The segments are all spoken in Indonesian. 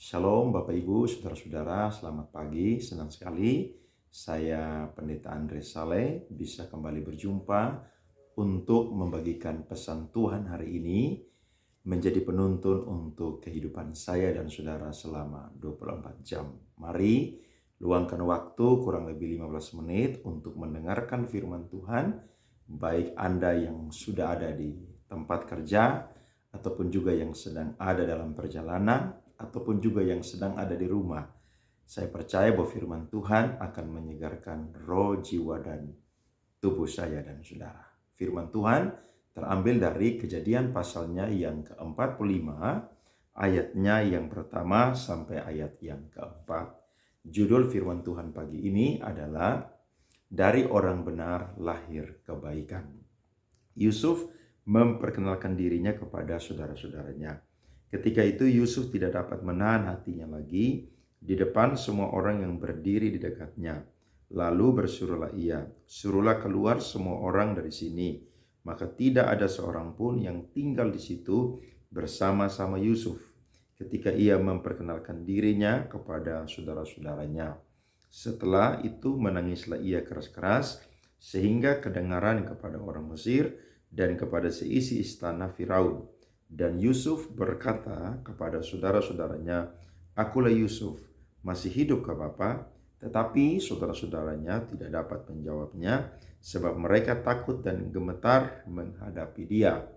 Shalom Bapak Ibu, Saudara-saudara, selamat pagi. Senang sekali saya Pendeta Andre Saleh bisa kembali berjumpa untuk membagikan pesan Tuhan hari ini menjadi penuntun untuk kehidupan saya dan saudara selama 24 jam. Mari luangkan waktu kurang lebih 15 menit untuk mendengarkan firman Tuhan, baik Anda yang sudah ada di tempat kerja ataupun juga yang sedang ada dalam perjalanan ataupun juga yang sedang ada di rumah. Saya percaya bahwa firman Tuhan akan menyegarkan roh, jiwa, dan tubuh saya dan saudara. Firman Tuhan terambil dari Kejadian pasalnya yang ke-45, ayatnya yang pertama sampai ayat yang keempat. Judul firman Tuhan pagi ini adalah Dari Orang Benar Lahir Kebaikan. Yusuf memperkenalkan dirinya kepada saudara-saudaranya. Ketika itu Yusuf tidak dapat menahan hatinya lagi di depan semua orang yang berdiri di dekatnya. Lalu bersuruhlah ia, suruhlah keluar semua orang dari sini. Maka tidak ada seorang pun yang tinggal di situ bersama-sama Yusuf ketika ia memperkenalkan dirinya kepada saudara-saudaranya. Setelah itu menangislah ia keras-keras sehingga kedengaran kepada orang Mesir dan kepada seisi istana Firaun. Dan Yusuf berkata kepada saudara-saudaranya, "Akulah Yusuf, masih hidup ke Bapa?" Tetapi saudara-saudaranya tidak dapat menjawabnya, sebab mereka takut dan gemetar menghadapi dia.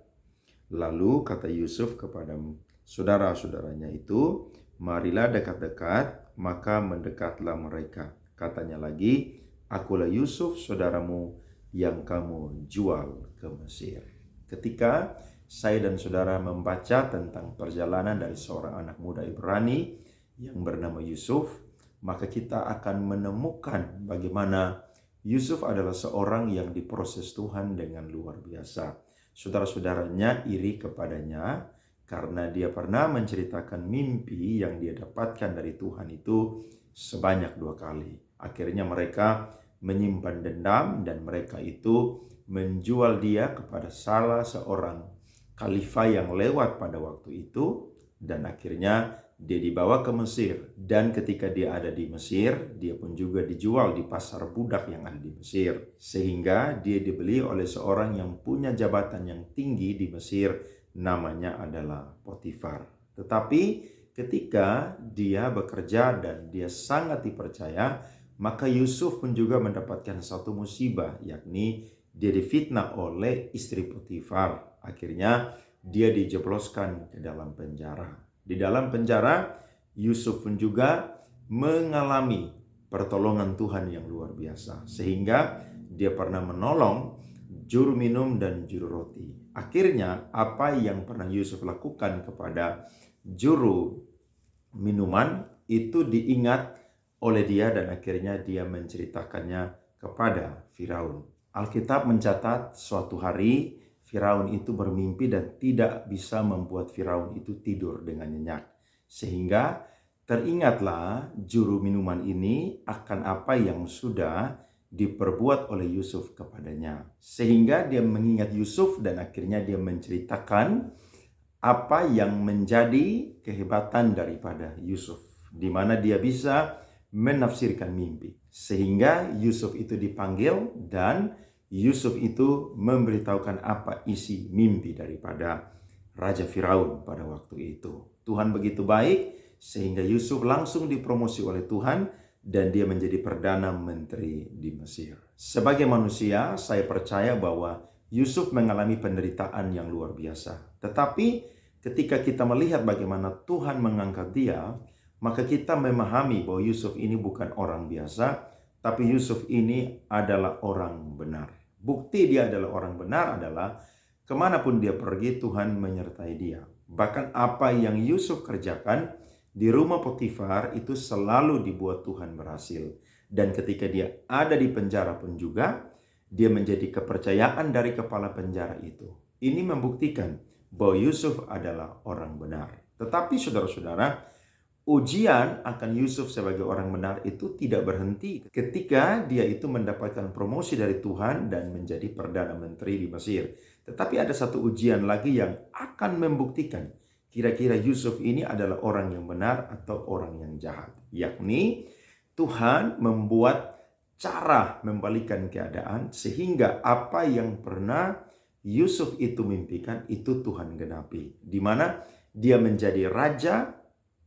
Lalu kata Yusuf kepada saudara-saudaranya itu, "Marilah dekat-dekat." Maka mendekatlah mereka. Katanya lagi, "Akulah Yusuf, saudaramu yang kamu jual ke Mesir." Ketika saya dan saudara membaca tentang perjalanan dari seorang anak muda Ibrani yang bernama Yusuf, maka kita akan menemukan bagaimana Yusuf adalah seorang yang diproses Tuhan dengan luar biasa. Saudara-saudaranya iri kepadanya karena dia pernah menceritakan mimpi yang dia dapatkan dari Tuhan itu sebanyak 2 kali. Akhirnya mereka menyimpan dendam dan mereka itu menjual dia kepada salah seorang khalifah yang lewat pada waktu itu, dan akhirnya dia dibawa ke Mesir. Dan ketika dia ada di Mesir, dia pun juga dijual di pasar budak yang ada di Mesir, sehingga dia dibeli oleh seorang yang punya jabatan yang tinggi di Mesir, namanya adalah Potifar. Tetapi ketika dia bekerja dan dia sangat dipercaya, maka Yusuf pun juga mendapatkan satu musibah, yakni dia difitnah oleh istri Potifar. Akhirnya dia dijebloskan ke dalam penjara. Di dalam penjara, Yusuf pun juga mengalami pertolongan Tuhan yang luar biasa, sehingga dia pernah menolong juru minum dan juru roti. Akhirnya apa yang pernah Yusuf lakukan kepada juru minuman itu diingat oleh dia, dan akhirnya dia menceritakannya kepada Firaun. Alkitab mencatat suatu hari Firaun itu bermimpi dan tidak bisa membuat Firaun itu tidur dengan nyenyak. Sehingga teringatlah juru minuman ini akan apa yang sudah diperbuat oleh Yusuf kepadanya. Sehingga dia mengingat Yusuf dan akhirnya dia menceritakan apa yang menjadi kehebatan daripada Yusuf, di mana dia bisa menafsirkan mimpi. Sehingga Yusuf itu dipanggil dan Yusuf itu memberitahukan apa isi mimpi daripada Raja Firaun pada waktu itu. Tuhan begitu baik sehingga Yusuf langsung dipromosi oleh Tuhan dan dia menjadi Perdana Menteri di Mesir. Sebagai manusia, saya percaya bahwa Yusuf mengalami penderitaan yang luar biasa. Tetapi ketika kita melihat bagaimana Tuhan mengangkat dia, maka kita memahami bahwa Yusuf ini bukan orang biasa, tapi Yusuf ini adalah orang benar. Bukti dia adalah orang benar adalah kemanapun dia pergi, Tuhan menyertai dia. Bahkan apa yang Yusuf kerjakan di rumah Potifar itu selalu dibuat Tuhan berhasil. Dan ketika dia ada di penjara pun juga, dia menjadi kepercayaan dari kepala penjara itu. Ini membuktikan bahwa Yusuf adalah orang benar. Tetapi saudara-saudara, ujian akan Yusuf sebagai orang benar itu tidak berhenti ketika dia itu mendapatkan promosi dari Tuhan dan menjadi Perdana Menteri di Mesir. Tetapi ada satu ujian lagi yang akan membuktikan kira-kira Yusuf ini adalah orang yang benar atau orang yang jahat. Yakni Tuhan membuat cara membalikan keadaan sehingga apa yang pernah Yusuf itu mimpikan itu Tuhan genapi. Di mana dia menjadi raja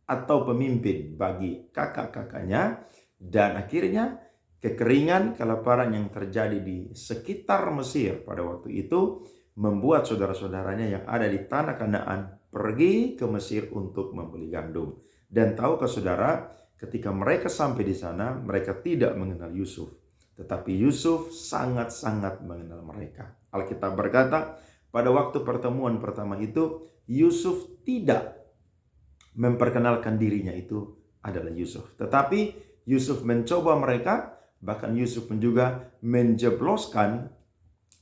atau pemimpin bagi kakak-kakaknya, dan akhirnya kekeringan, kelaparan yang terjadi di sekitar Mesir pada waktu itu membuat saudara-saudaranya yang ada di tanah Kanaan pergi ke Mesir untuk membeli gandum. Dan tahukah saudara, ketika mereka sampai di sana, mereka tidak mengenal Yusuf. Tetapi Yusuf sangat-sangat mengenal mereka. Alkitab berkata, pada waktu pertemuan pertama itu, Yusuf tidak memperkenalkan dirinya itu adalah Yusuf. Tetapi Yusuf mencoba mereka, bahkan Yusuf pun juga menjebloskan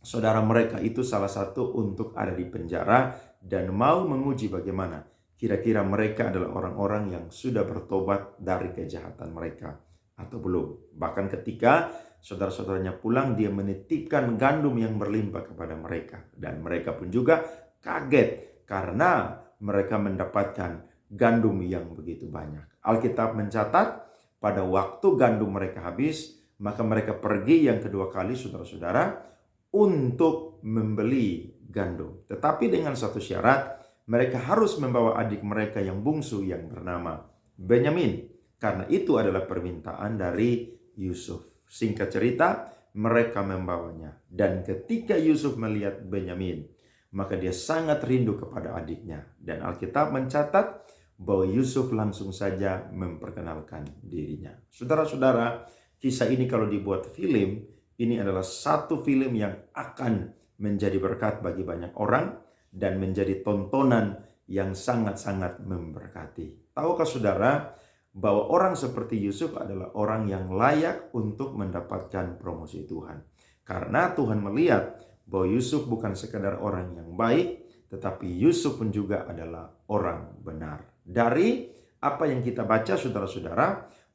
saudara mereka itu salah satu untuk ada di penjara dan mau menguji bagaimana kira-kira mereka adalah orang-orang yang sudah bertobat dari kejahatan mereka atau belum. Bahkan ketika saudara-saudaranya pulang, dia menitipkan gandum yang berlimpah kepada mereka. Dan mereka pun juga kaget karena mereka mendapatkan gandum yang begitu banyak. Alkitab mencatat pada waktu gandum mereka habis, maka mereka pergi yang kedua kali, saudara-saudara, untuk membeli gandum. Tetapi dengan satu syarat, mereka harus membawa adik mereka yang bungsu yang bernama Benyamin. Karena itu adalah permintaan dari Yusuf. Singkat cerita, mereka membawanya. Dan ketika Yusuf melihat Benyamin, maka dia sangat rindu kepada adiknya. Dan Alkitab mencatat bahwa Yusuf langsung saja memperkenalkan dirinya. Saudara-saudara, kisah ini kalau dibuat film, ini adalah satu film yang akan menjadi berkat bagi banyak orang dan menjadi tontonan yang sangat-sangat memberkati. Tahukah saudara bahwa orang seperti Yusuf adalah orang yang layak untuk mendapatkan promosi Tuhan. Karena Tuhan melihat bahwa Yusuf bukan sekadar orang yang baik, tetapi Yusuf pun juga adalah orang benar. Dari apa yang kita baca saudara-saudara,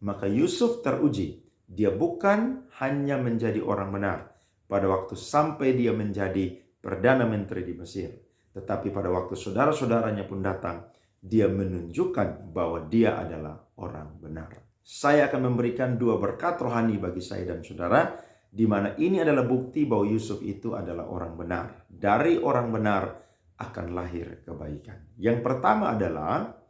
maka Yusuf teruji. Dia bukan hanya menjadi orang benar pada waktu sampai dia menjadi Perdana Menteri di Mesir. Tetapi pada waktu saudara-saudaranya pun datang, dia menunjukkan bahwa dia adalah orang benar. Saya akan memberikan 2 berkat rohani bagi saya dan saudara, di mana ini adalah bukti bahwa Yusuf itu adalah orang benar. Dari orang benar akan lahir kebaikan. Yang pertama adalah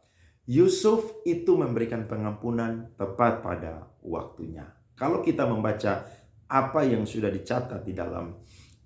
Yusuf itu memberikan pengampunan tepat pada waktunya. Kalau kita membaca apa yang sudah dicatat di dalam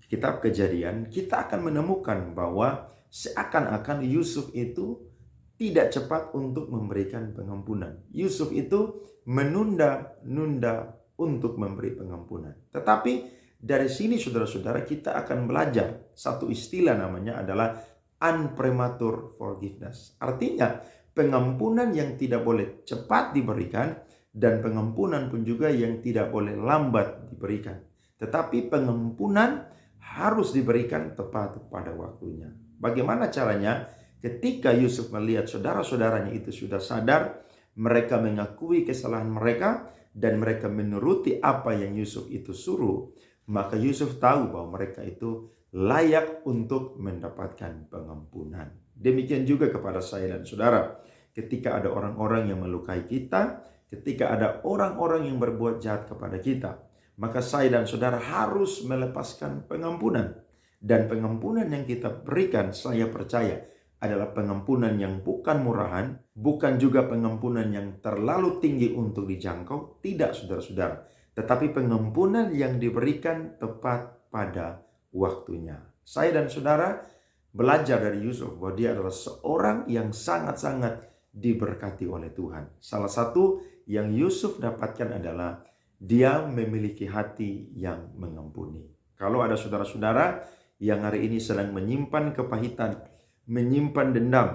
kitab Kejadian, kita akan menemukan bahwa seakan-akan Yusuf itu tidak cepat untuk memberikan pengampunan. Yusuf itu menunda-nunda untuk memberi pengampunan. Tetapi dari sini saudara-saudara kita akan belajar satu istilah, namanya adalah unpremature forgiveness. Artinya pengampunan yang tidak boleh cepat diberikan dan pengampunan pun juga yang tidak boleh lambat diberikan. Tetapi pengampunan harus diberikan tepat pada waktunya. Bagaimana caranya? Ketika Yusuf melihat saudara-saudaranya itu sudah sadar, mereka mengakui kesalahan mereka dan mereka menuruti apa yang Yusuf itu suruh, maka Yusuf tahu bahwa mereka itu layak untuk mendapatkan pengampunan. Demikian juga kepada saya dan saudara. Ketika ada orang-orang yang melukai kita, ketika ada orang-orang yang berbuat jahat kepada kita, maka saya dan saudara harus melepaskan pengampunan. Dan pengampunan yang kita berikan, saya percaya, adalah pengampunan yang bukan murahan, bukan juga pengampunan yang terlalu tinggi untuk dijangkau, tidak saudara-saudara. Tetapi pengampunan yang diberikan tepat pada waktunya. Saya dan saudara belajar dari Yusuf bahwa dia adalah seorang yang sangat-sangat diberkati oleh Tuhan. Salah satu yang Yusuf dapatkan adalah dia memiliki hati yang mengampuni. Kalau ada saudara-saudara yang hari ini sedang menyimpan kepahitan, menyimpan dendam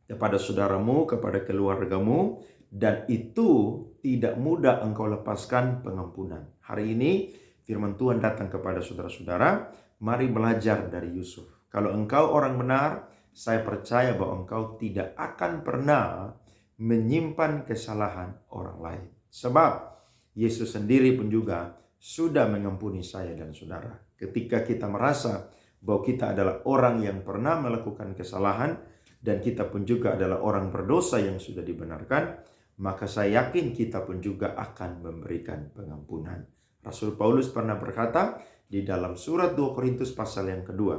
kepada saudaramu, kepada keluargamu, dan itu tidak mudah engkau lepaskan pengampunan. Hari ini firman Tuhan datang kepada saudara-saudara, mari belajar dari Yusuf. Kalau engkau orang benar, saya percaya bahwa engkau tidak akan pernah menyimpan kesalahan orang lain. Sebab Yesus sendiri pun juga sudah mengampuni saya dan saudara. Ketika kita merasa bahwa kita adalah orang yang pernah melakukan kesalahan, dan kita pun juga adalah orang berdosa yang sudah dibenarkan, maka saya yakin kita pun juga akan memberikan pengampunan. Rasul Paulus pernah berkata di dalam surat 2 Korintus pasal yang kedua,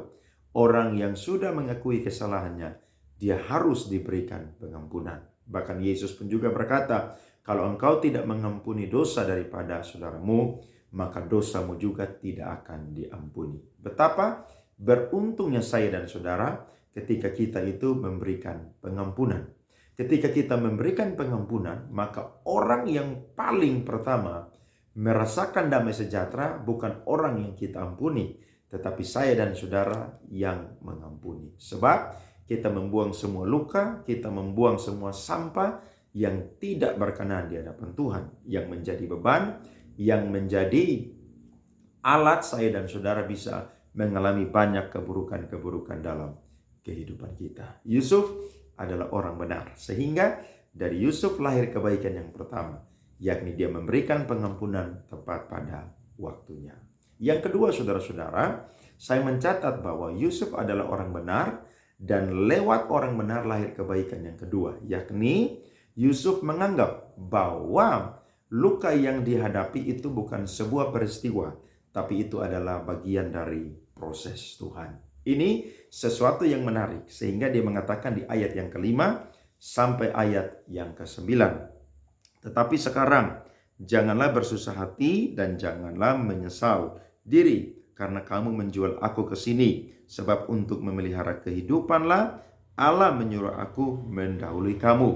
orang yang sudah mengakui kesalahannya, dia harus diberikan pengampunan. Bahkan Yesus pun juga berkata, kalau engkau tidak mengampuni dosa daripada saudaramu, maka dosamu juga tidak akan diampuni. Betapa beruntungnya saya dan saudara ketika kita itu memberikan pengampunan. Ketika kita memberikan pengampunan, maka orang yang paling pertama merasakan damai sejahtera bukan orang yang kita ampuni, tetapi saya dan saudara yang mengampuni. Sebab kita membuang semua luka, kita membuang semua sampah yang tidak berkenan di hadapan Tuhan, yang menjadi beban, yang menjadi alat saya dan saudara bisa mengalami banyak keburukan-keburukan dalam kehidupan kita. Yusuf adalah orang benar, sehingga dari Yusuf lahir kebaikan yang pertama, yakni dia memberikan pengampunan tepat pada waktunya. Yang kedua, saudara-saudara, saya mencatat bahwa Yusuf adalah orang benar, dan lewat orang benar lahir kebaikan yang kedua, yakni Yusuf menganggap bahwa luka yang dihadapi itu bukan sebuah peristiwa, tapi itu adalah bagian dari proses Tuhan. Ini sesuatu yang menarik, sehingga dia mengatakan di ayat yang kelima sampai ayat yang ke-9. Tetapi sekarang janganlah bersusah hati dan janganlah menyesal diri karena kamu menjual aku ke sini, sebab untuk memelihara kehidupanlah Allah menyuruh aku mendahului kamu.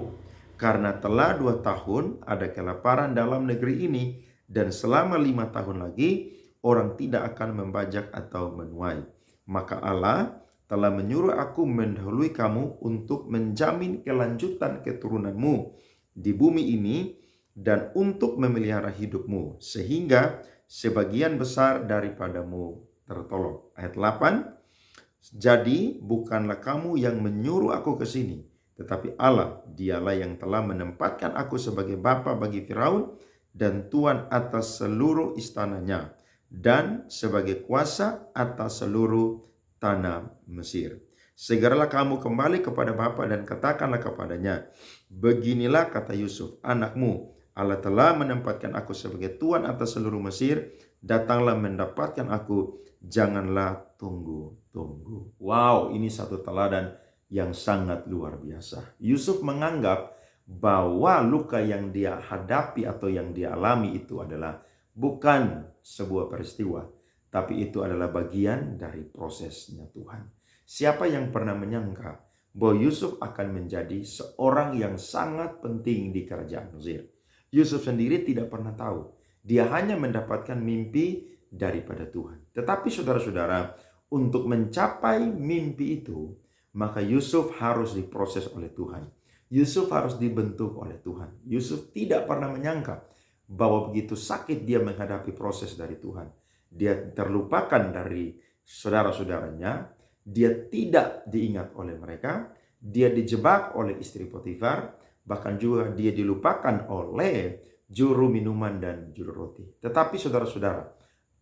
Karena telah 2 tahun ada kelaparan dalam negeri ini, dan selama 5 tahun lagi orang tidak akan membajak atau menuai. Maka Allah telah menyuruh aku mendahului kamu untuk menjamin kelanjutan keturunanmu di bumi ini dan untuk memelihara hidupmu, sehingga sebagian besar daripadamu tertolong. Ayat 8, jadi bukanlah kamu yang menyuruh aku ke sini, tetapi Allah, dialah yang telah menempatkan aku sebagai bapa bagi Firaun dan tuan atas seluruh istananya, dan sebagai kuasa atas seluruh tanah Mesir. Segeralah kamu kembali kepada bapa dan katakanlah kepadanya, beginilah kata Yusuf, anakmu, Allah telah menempatkan aku sebagai tuan atas seluruh Mesir, datanglah mendapatkan aku, janganlah tunggu-tunggu. Wow, ini satu teladan yang sangat luar biasa. Yusuf menganggap bahwa luka yang dia hadapi atau yang dia alami itu adalah bukan sebuah peristiwa, tapi itu adalah bagian dari prosesnya Tuhan. Siapa yang pernah menyangka bahwa Yusuf akan menjadi seorang yang sangat penting di kerajaan Mesir? Yusuf sendiri tidak pernah tahu. Dia hanya mendapatkan mimpi daripada Tuhan. Tetapi saudara-saudara, untuk mencapai mimpi itu, maka Yusuf harus diproses oleh Tuhan. Yusuf harus dibentuk oleh Tuhan. Yusuf tidak pernah menyangka bahwa begitu sakit dia menghadapi proses dari Tuhan. Dia terlupakan dari saudara-saudaranya. Dia tidak diingat oleh mereka. Dia dijebak oleh istri Potifar. Bahkan juga dia dilupakan oleh juru minuman dan juru roti. Tetapi saudara-saudara,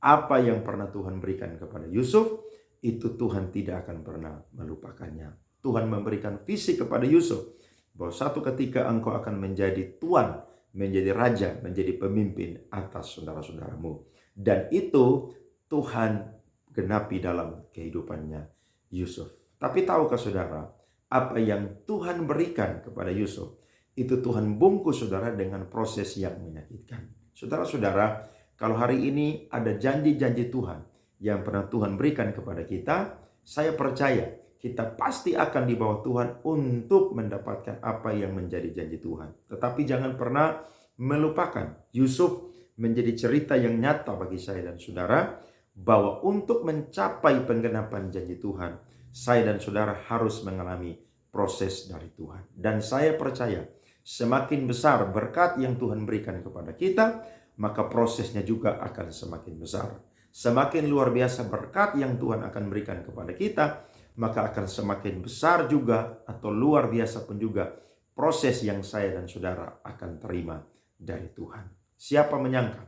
apa yang pernah Tuhan berikan kepada Yusuf, itu Tuhan tidak akan pernah melupakannya. Tuhan memberikan visi kepada Yusuf bahwa satu ketika engkau akan menjadi tuan, menjadi raja, menjadi pemimpin atas saudara-saudaramu. Dan itu Tuhan genapi dalam kehidupannya Yusuf. Tapi tahukah saudara, apa yang Tuhan berikan kepada Yusuf, itu Tuhan bungkus saudara dengan proses yang menyakitkan. Saudara-saudara, kalau hari ini ada janji-janji Tuhan yang pernah Tuhan berikan kepada kita, saya percaya kita pasti akan dibawa Tuhan untuk mendapatkan apa yang menjadi janji Tuhan. Tetapi jangan pernah melupakan, Yusuf menjadi cerita yang nyata bagi saya dan saudara, bahwa untuk mencapai penggenapan janji Tuhan, saya dan saudara harus mengalami proses dari Tuhan. Dan saya percaya, semakin besar berkat yang Tuhan berikan kepada kita, maka prosesnya juga akan semakin besar. Semakin luar biasa berkat yang Tuhan akan berikan kepada kita, maka akan semakin besar juga atau luar biasa pun juga proses yang saya dan saudara akan terima dari Tuhan. Siapa menyangka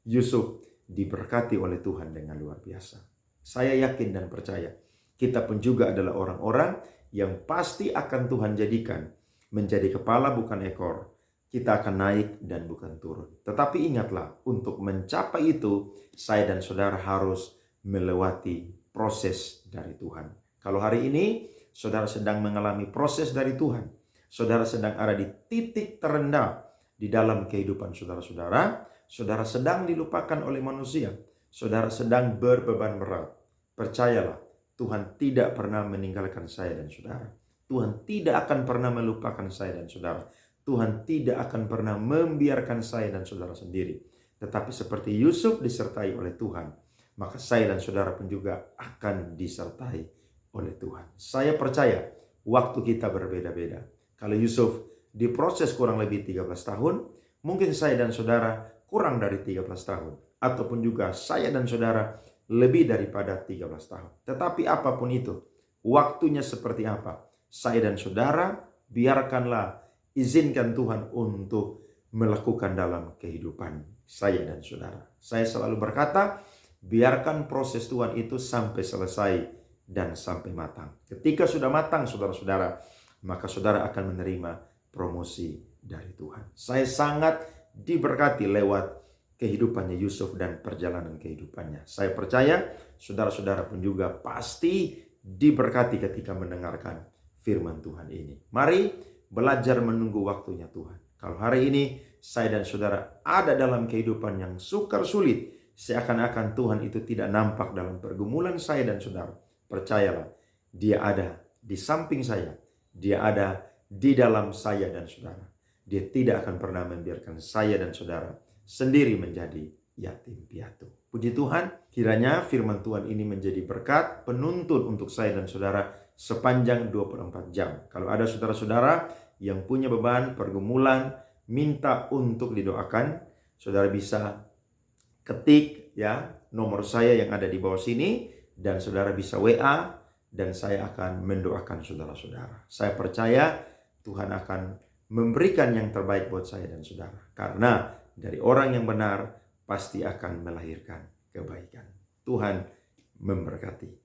Yusuf diberkati oleh Tuhan dengan luar biasa. Saya yakin dan percaya kita pun juga adalah orang-orang yang pasti akan Tuhan jadikan menjadi kepala bukan ekor. Kita akan naik dan bukan turun. Tetapi ingatlah, untuk mencapai itu, saya dan saudara harus melewati proses dari Tuhan. Kalau hari ini saudara sedang mengalami proses dari Tuhan, saudara sedang ada di titik terendah di dalam kehidupan saudara-saudara, saudara sedang dilupakan oleh manusia, saudara sedang berbeban berat, percayalah, Tuhan tidak pernah meninggalkan saya dan saudara. Tuhan tidak akan pernah melupakan saya dan saudara. Tuhan tidak akan pernah membiarkan saya dan saudara sendiri. Tetapi seperti Yusuf disertai oleh Tuhan, maka saya dan saudara pun juga akan disertai oleh Tuhan. Saya percaya waktu kita berbeda-beda. Kalau Yusuf diproses kurang lebih 13 tahun, mungkin saya dan saudara kurang dari 13 tahun. Ataupun juga saya dan saudara lebih daripada 13 tahun. Tetapi apapun itu, waktunya seperti apa, saya dan saudara biarkanlah, izinkan Tuhan untuk melakukan dalam kehidupan saya dan saudara. Saya selalu berkata, biarkan proses Tuhan itu sampai selesai dan sampai matang. Ketika sudah matang, saudara-saudara, maka saudara akan menerima promosi dari Tuhan. Saya sangat diberkati lewat kehidupannya Yusuf dan perjalanan kehidupannya. Saya percaya saudara-saudara pun juga pasti diberkati ketika mendengarkan firman Tuhan ini. Mari belajar menunggu waktunya Tuhan. Kalau hari ini saya dan saudara ada dalam kehidupan yang sukar sulit, seakan-akan Tuhan itu tidak nampak dalam pergumulan saya dan saudara. Percayalah, Dia ada di samping saya. Dia ada di dalam saya dan saudara. Dia tidak akan pernah membiarkan saya dan saudara sendiri menjadi yatim piatu. Puji Tuhan, kiranya firman Tuhan ini menjadi berkat penuntun untuk saya dan saudara sepanjang 24 jam. Kalau ada saudara-saudara yang punya beban, pergumulan, minta untuk didoakan, saudara bisa ketik ya nomor saya yang ada di bawah sini, dan saudara bisa WA, dan saya akan mendoakan saudara-saudara. Saya percaya Tuhan akan memberikan yang terbaik buat saya dan saudara. Karena dari orang yang benar pasti akan melahirkan kebaikan. Tuhan memberkati.